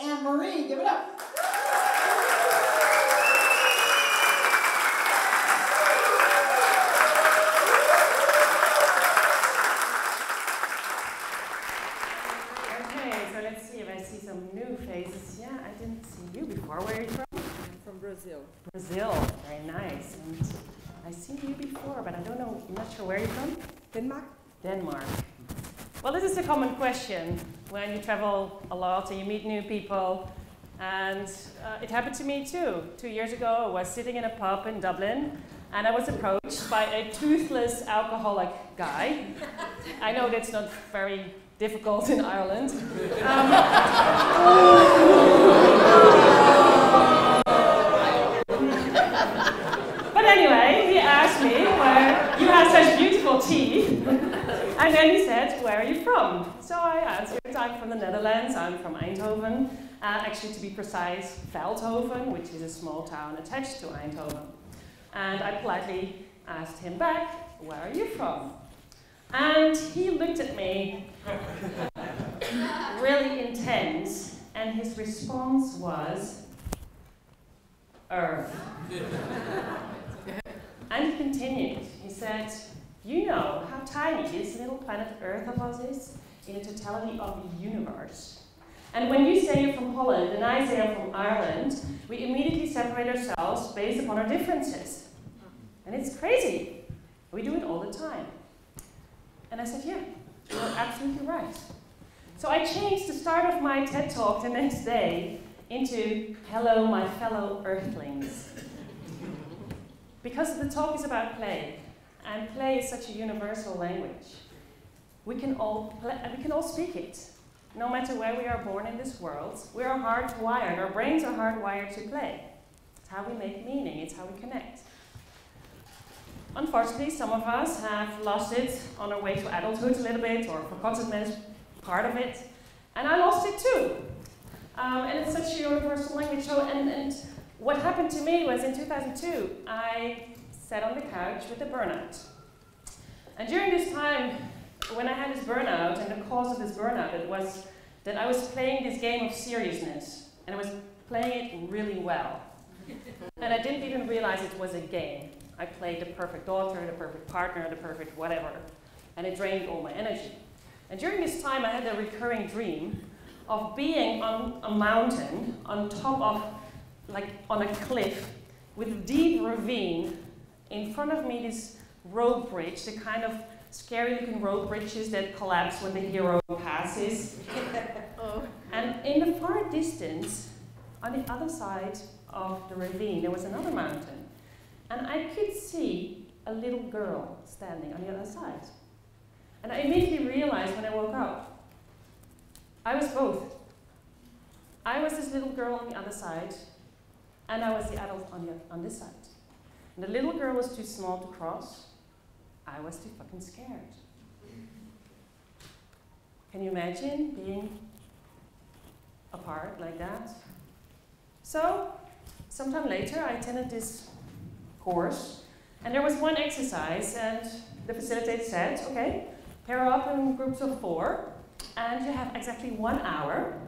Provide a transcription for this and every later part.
Annemarie, give it up. Okay, so let's see if I see some new faces. Yeah, I didn't see you before. Where are you from? I'm from Brazil. Brazil, very nice. And I've seen you before, but I don't know, I'm not sure where you're from. Denmark? Denmark. Well, this is a common question when you travel a lot and you meet new people. And it happened to me too. 2 years ago, I was sitting in a pub in Dublin, and I was approached by a toothless alcoholic guy. I know that's not very difficult in Ireland. But anyway, he asked me, you have such beautiful teeth. And then he said, where are you from? So I answered, I'm from the Netherlands, I'm from Eindhoven. Actually, to be precise, Veldhoven, which is a small town attached to Eindhoven. And I politely asked him back, where are you from? And he looked at me really intense, and his response was, Earth. And he continued. He said, you know how tiny this little planet Earth of us is in the totality of the universe. And when you say you're from Holland and I say I'm from Ireland, we immediately separate ourselves based upon our differences. And it's crazy. We do it all the time. And I said, yeah, you're absolutely right. So I changed the start of my TED Talk the next day into, hello, my fellow Earthlings. Because the talk is about play. And play is such a universal language. We can all speak it. No matter where we are born in this world, we are hardwired, our brains are hardwired to play. It's how we make meaning, it's how we connect. Unfortunately, some of us have lost it on our way to adulthood a little bit, or forgotten that it's part of it. And I lost it too. And it's such a universal language. So, and what happened to me was in 2002, I sat on the couch with a burnout. And during this time, when I had this burnout, and the cause of this burnout, it was that I was playing this game of seriousness, and I was playing it really well. And I didn't even realize it was a game. I played the perfect daughter, the perfect partner, the perfect whatever, and it drained all my energy. And during this time, I had a recurring dream of being on a mountain, on top of, like on a cliff, with a deep ravine. In front of me, this rope bridge, the kind of scary-looking rope bridges that collapse when the hero passes. And in the far distance, on the other side of the ravine, there was another mountain. And I could see a little girl standing on the other side. And I immediately realized when I woke up, I was both. I was this little girl on the other side, and I was the adult on this side. And the little girl was too small to cross. I was too fucking scared. Can you imagine being apart like that? So, sometime later, I attended this course, and there was one exercise, and the facilitator said, okay, pair up in groups of 4, and you have exactly 1 hour,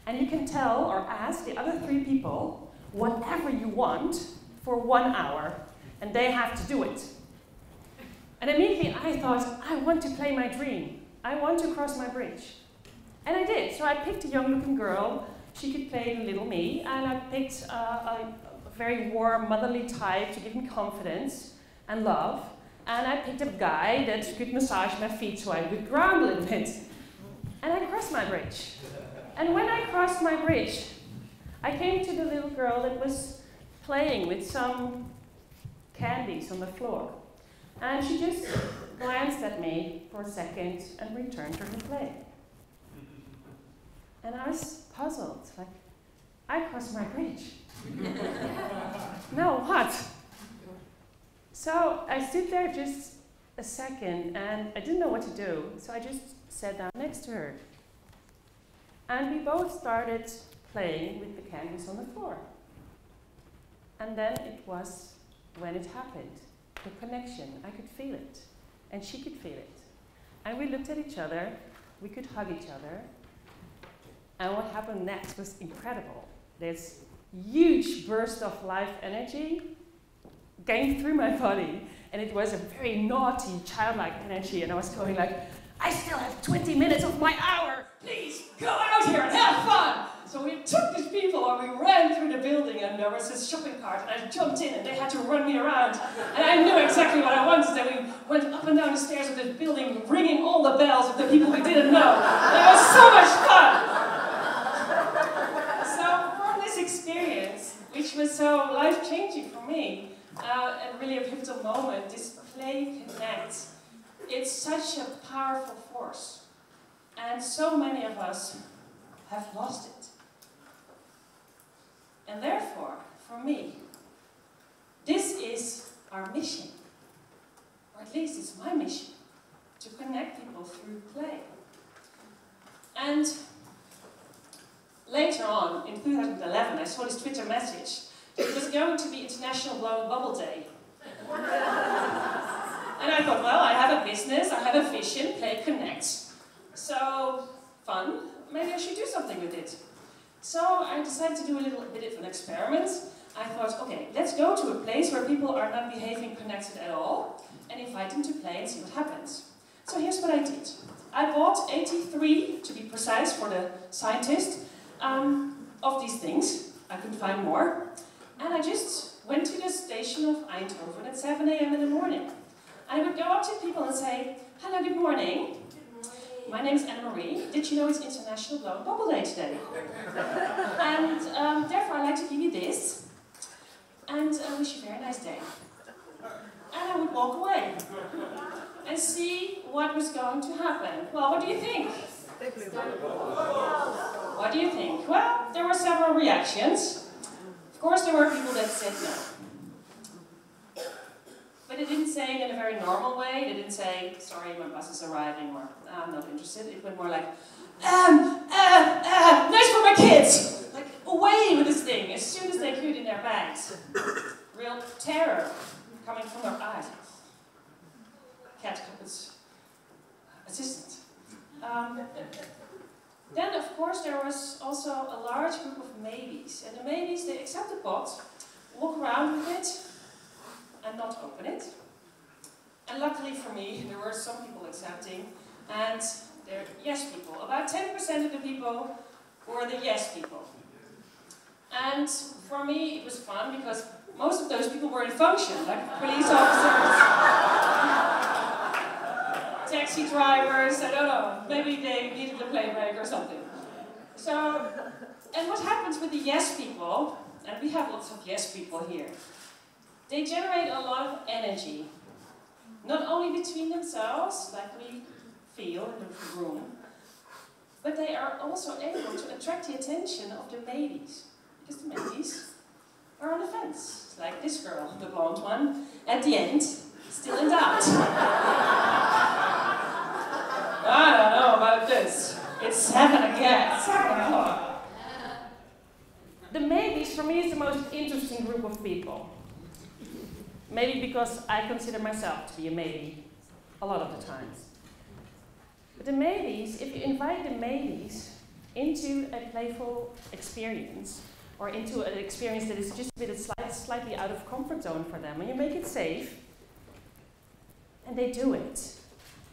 and you can tell or ask the other 3 people whatever you want for 1 hour, and they have to do it. And immediately I thought, I want to play my dream. I want to cross my bridge. And I did. So I picked a young-looking girl. She could play little me, and I picked a very warm, motherly type to give me confidence and love. And I picked a guy that could massage my feet so I could ground a little bit. And I crossed my bridge. And when I crossed my bridge, I came to the little girl that was playing with some candies on the floor. And she just glanced at me for a second and returned to her play. And I was puzzled, like, I crossed my bridge. Now what? So I stood there just a second, and I didn't know what to do, so I just sat down next to her. And we both started playing with the candies on the floor. And then it was when it happened. The connection, I could feel it, and she could feel it. And we looked at each other, we could hug each other, And what happened next was incredible. This huge burst of life energy came through my body, and it was a very naughty, childlike energy, and I was going like, I still have 20 minutes of my hour, please go out here and have fun! So we took these people and we ran through the building, and there was this shopping cart, and I jumped in and they had to run me around, and I knew exactly what I wanted, and we went up and down the stairs of this building, ringing all the bells of the people we didn't know. It was so much fun! So from this experience, which was so life-changing for me, and really a pivotal moment, this Play Connect, it's such a powerful force. And so many of us have lost it. And therefore, for me, this is our mission. Or at least it's my mission, to connect people through play. And later on, in 2011, I saw this Twitter message. It was going to be International Blowing Bubble Day. And I thought, well, I have a business, I have a vision, Play Connects. So, fun, maybe I should do something with it. So I decided to do a little bit of an experiment. I thought, okay, let's go to a place where people are not behaving connected at all, and invite them to play and see what happens. So here's what I did. I bought 83, to be precise for the scientist, of these things. I couldn't find more. And I just went to the station of Eindhoven at 7 a.m. in the morning. I would go up to people and say, hello, good morning. My name is Annemarie. Did you know it's International Blowing Bubble Day today? And therefore I'd like to give you this. And I wish you a very nice day. And I would walk away. And see what was going to happen. Well, what do you think? What do you think? Well, there were several reactions. Of course, there were people that said no. But they didn't say it in a very normal way. They didn't say, sorry, my bus is arriving, or I'm not interested. It went more like, nice for my kids! Like, away with this thing, as soon as they could in their bags. Real terror coming from their eyes. Cat Puppet's assistant. Then, of course, there was also a large group of maybes. And the maybes, they accept the pot, walk around with it, and not open it. And luckily for me, there were some people accepting, and they're yes people. About 10% of the people were the yes people. And for me, it was fun, because most of those people were in function, like police officers, taxi drivers, I don't know, maybe they needed a play break or something. So, and what happens with the yes people, and we have lots of yes people here, they generate a lot of energy, not only between themselves, like we feel in the room, but they are also able to attract the attention of the maybes, because the maybes are on the fence, like this girl, the blonde one, at the end, still in doubt. I don't know about this. It's 7 again. 7 o'clock. The maybes, for me, is the most interesting group of people. Maybe because I consider myself to be a maybe a lot of the times. But the maybes, if you invite the maybes into a playful experience, or into an experience that is just a bit slightly out of comfort zone for them, and you make it safe, and they do it,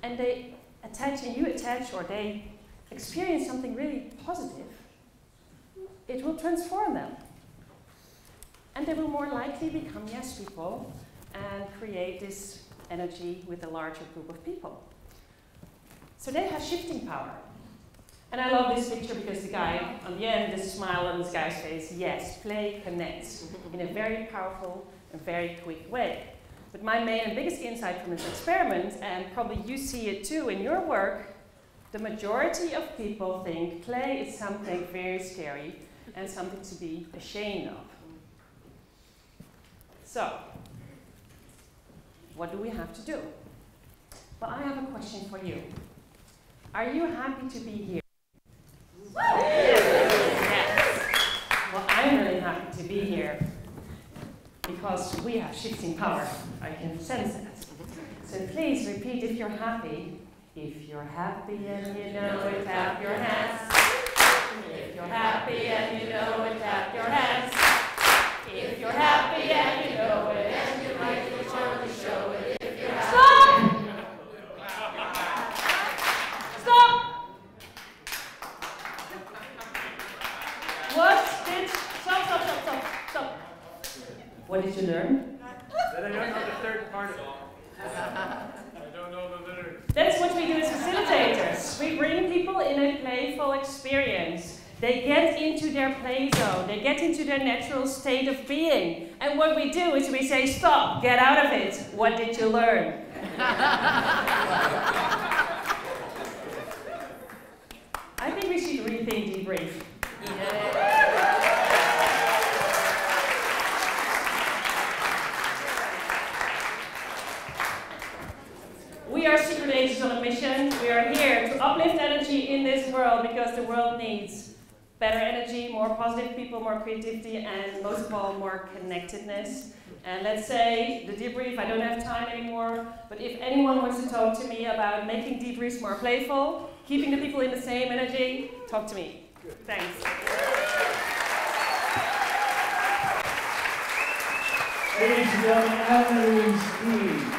and they attach, and you attach, or they experience something really positive, it will transform them. And they will more likely become yes people and create this energy with a larger group of people. So they have shifting power. And I love this picture because the guy, on the end, there's a smile on this guy's face. Yes, play connects in a very powerful and very quick way. But my main and biggest insight from this experiment, and probably you see it too in your work, the majority of people think play is something very scary and something to be ashamed of. So, what do we have to do? Well, I have a question for you. Are you happy to be here? Yes. Well, I'm really happy to be here because we have shifting power. I can sense that. So please repeat if you're happy. If you're happy and you know it, clap your hands. you're happy and you know it, clap your hands. If you're happy and you know it, and you like to show it. If you're happy. Stop! Stop! Stop. What did you learn? That I don't know the third part of it. I don't know the lyrics. That's what we do as facilitators. We bring people in a playful experience. They get into their play zone. They get into their natural state of being. And what we do is we say, stop, get out of it. What did you learn? I think we should rethink debrief. We are secret agents on a mission. We are here to uplift energy in this world because the world needs better energy, more positive people, more creativity, and most of all, more connectedness. And let's say the debrief, I don't have time anymore, but if anyone wants to talk to me about making debriefs more playful, keeping the people in the same energy, talk to me. Good. Thanks. Ladies and gentlemen, Annemarie Steen.